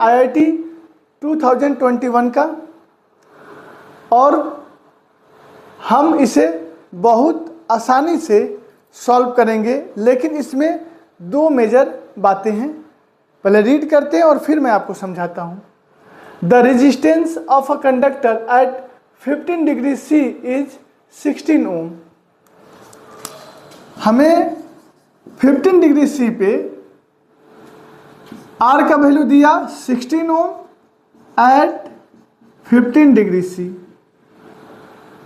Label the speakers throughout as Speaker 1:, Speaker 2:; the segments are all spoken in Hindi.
Speaker 1: IIT 2021 का, और हम इसे बहुत आसानी से सॉल्व करेंगे, लेकिन इसमें दो मेजर बातें हैं। पहले रीड करते हैं और फिर मैं आपको समझाता हूँ। The resistance of a conductor at 15 degree C is 16 ohm. हमें 15 डिग्री C पे R का वैल्यू दिया 16 ohm at 15 degree C,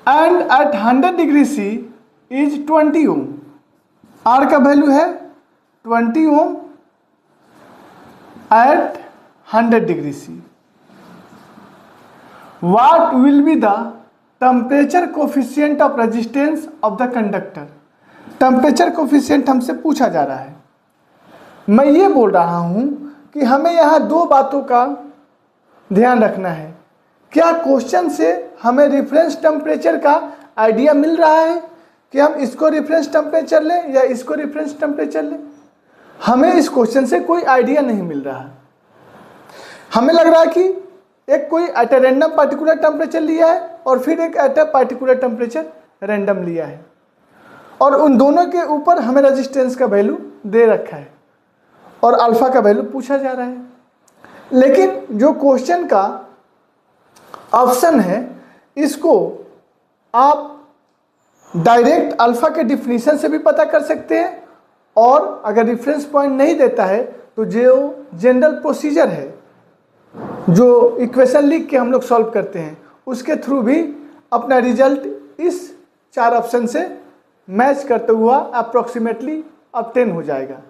Speaker 1: and at 100 degree C is 20 ohm. R का वैल्यू है 20 ohm at 100 degree C। What will be the temperature coefficient of resistance of the conductor? Temperature coefficient हमसे पूछा जा रहा है। मैं ये बोल रहा हूँ कि हमें यहाँ दो बातों का ध्यान रखना है। क्या क्वेश्चन से हमें रेफरेंस टेम्परेचर का आइडिया मिल रहा है कि हम इसको रेफरेंस टेम्परेचर लें या इसको रेफरेंस टेम्परेचर लें? हमें इस क्वेश्चन से कोई आइडिया नहीं मिल रहा है। हमें लग रहा है कि एक कोई at a random particular temperature लिया है और फिर एक at a particular temperature random लिया है, और उन दोनों के ऊपर हमें रेजिस्टेंस का वैल्यू दे रखा है और अल्फा का वैल्यू पूछा जा रहा है। लेकिन जो क्वेश्चन का ऑप्शन है, इसको आप डायरेक्ट अल्फा के डिफिनीशन से भी पता कर सकते हैं, और अगर रेफरेंस पॉइंट नहीं देता है तो जो जनरल प्रोसीजर है, जो इक्वेशन लिख के हम लोग सॉल्व करते हैं, उसके थ्रू भी अपना रिजल्ट इस चार ऑप्शन से मैच करते हुआ अप्रॉक्सीमेटली ऑब्टेन हो जाएगा।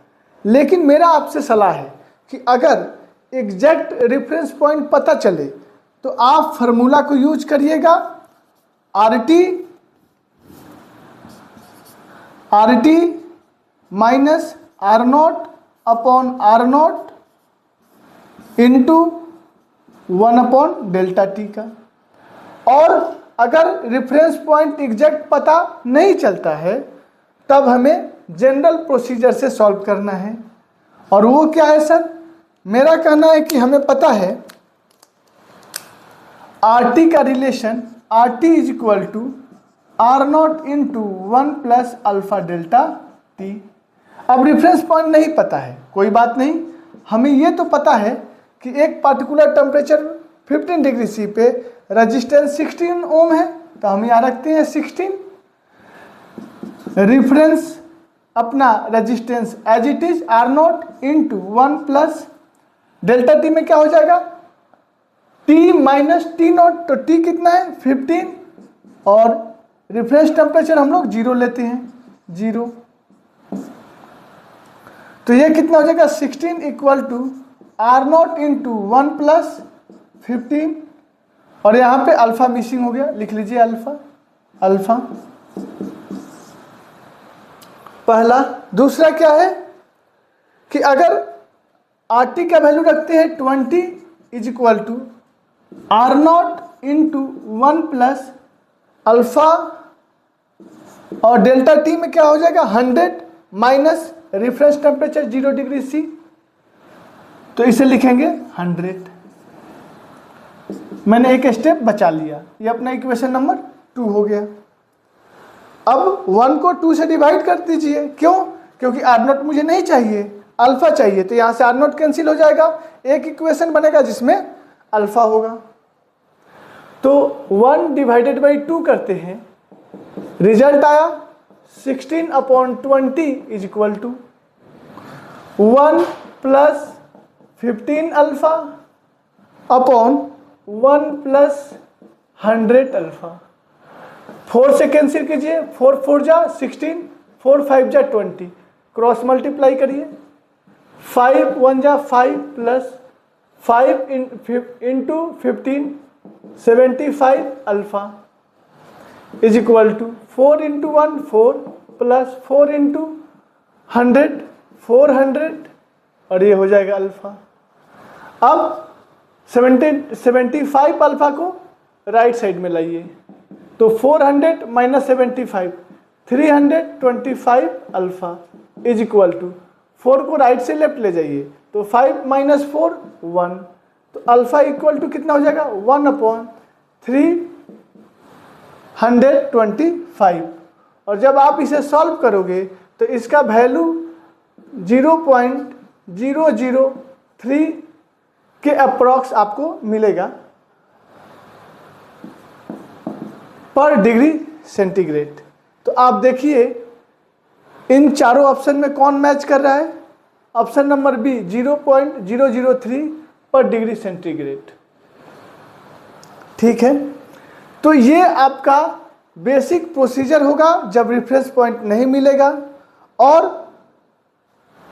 Speaker 1: लेकिन मेरा आपसे सलाह है कि अगर एग्जैक्ट रेफरेंस पॉइंट पता चले तो आप फार्मूला को यूज करिएगा, RT minus R0 upon R0 into 1 upon delta T का। और अगर रेफरेंस पॉइंट एग्जैक्ट पता नहीं चलता है तब हमें जनरल प्रोसीजर से सॉल्व करना है। और वो क्या है सर? मेरा कहना है कि हमें पता है RT का relation, RT is equal to R0 into 1 plus alpha delta T. अब रेफरेंस पॉइंट नहीं पता है, कोई बात नहीं, हमें ये तो पता है कि एक पार्टिकुलर टेम्परेचर 15 डिग्री C पे रजिस्टेंस 16 ओम है, तो हम यहाँ रखते हैं 16। रेफरेंस अपना resistance as it is R0 into 1 plus delta T में क्या हो जाएगा T माइनस T0, तो T कितना है 15, और रेफरेंस टेम्परेचर हम लोग 0 लेते हैं, 0। तो ये कितना हो जाएगा 16 equal to R0 into 1 plus 15, और यहाँ पे अल्फा मिसिंग हो गया, लिख लीजिए अल्फा पहला। दूसरा क्या है कि अगर RT का वैल्यू रखते हैं 20 is equal to R0 into 1 plus alpha, और डेल्टा टी में क्या हो जाएगा 100 minus reference temperature 0 degree C, तो इसे लिखेंगे 100। मैंने एक स्टेप बचा लिया, ये अपना इक्वेशन नंबर 2 हो गया। अब 1 को 2 से डिवाइड कर दीजिए, क्यों? क्योंकि R0 मुझे नहीं चाहिए, अल्फा चाहिए, तो यहाँ से R0 कैंसिल हो जाएगा, एक इक्वेशन बनेगा जिसमें अल्फा होगा। तो 1 डिवाइडेड बाई 2 करते हैं, रिजल्ट आया 16 upon 20 is equal to 1 plus 15 alpha upon 1 plus 100 alpha. 4 से कैंसिल कीजिए, 4 4 जा 16, 4 5 जा 20, क्रॉस मल्टीप्लाई करिए, 5 1 जा 5 plus 5 into 15 75 alpha is equal to 4 into 1 4 plus 4 into 100 400, और ये हो जाएगा अल्फा। अब 75 अल्फा को राइट साइड में लाइए, तो 400 minus 75 325 alpha is equal to 4 को राइट से लेफ्ट ले जाइए, तो 5 माइनस 4 1, अल्फा इक्वल टू कितना हो जाएगा 1/325। और जब आप इसे सॉल्व करोगे तो इसका वैल्यू 0.003 के अप्रॉक्स आपको मिलेगा पर डिग्री सेंटीग्रेड। तो आप देखिए इन चारों ऑप्शन में कौन मैच कर रहा है? ऑप्शन नंबर बी 0.003 पर डिग्री सेंटीग्रेड। ठीक है, तो ये आपका बेसिक प्रोसीजर होगा जब रेफरेंस पॉइंट नहीं मिलेगा, और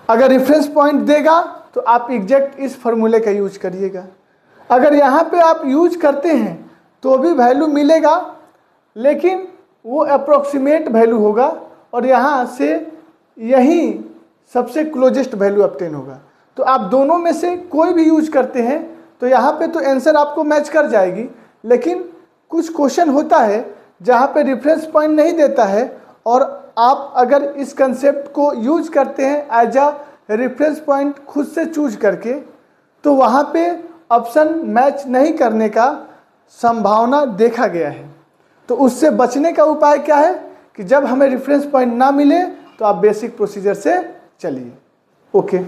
Speaker 1: अगर रेफरेंस पॉइंट देगा तो आप एग्जैक्ट इस फॉर्मूले का यूज करिएगा। अगर यहाँ पे आप यूज करते हैं तो भी वैल्यू मिलेगा, लेकिन वो अप्रोक्सीमेट वैल्यू होगा और यहाँ से यही सबसे क्लोजेस्ट वैल्यू ऑब्टेन होगा। तो आप दोनों में से कोई भी यूज करते हैं तो यहाँ पे तो आंसर आपको मैच कर जाएगी, लेकिन कुछ क्वेश्चन होता है जहाँ पे रेफरेंस पॉइंट नहीं देता है और आप अगर इस कंसेप्ट को यूज करते हैं एज अ रेफरेंस पॉइंट खुद से चूज करके, तो वहाँ पे ऑप्शन मैच नहीं करने का संभावना देखा गया है। तो उससे बचने का उपाय क्या है कि जब हमें रेफरेंस पॉइंट ना मिले तो आप बेसिक प्रोसीजर से चलिए। ओके।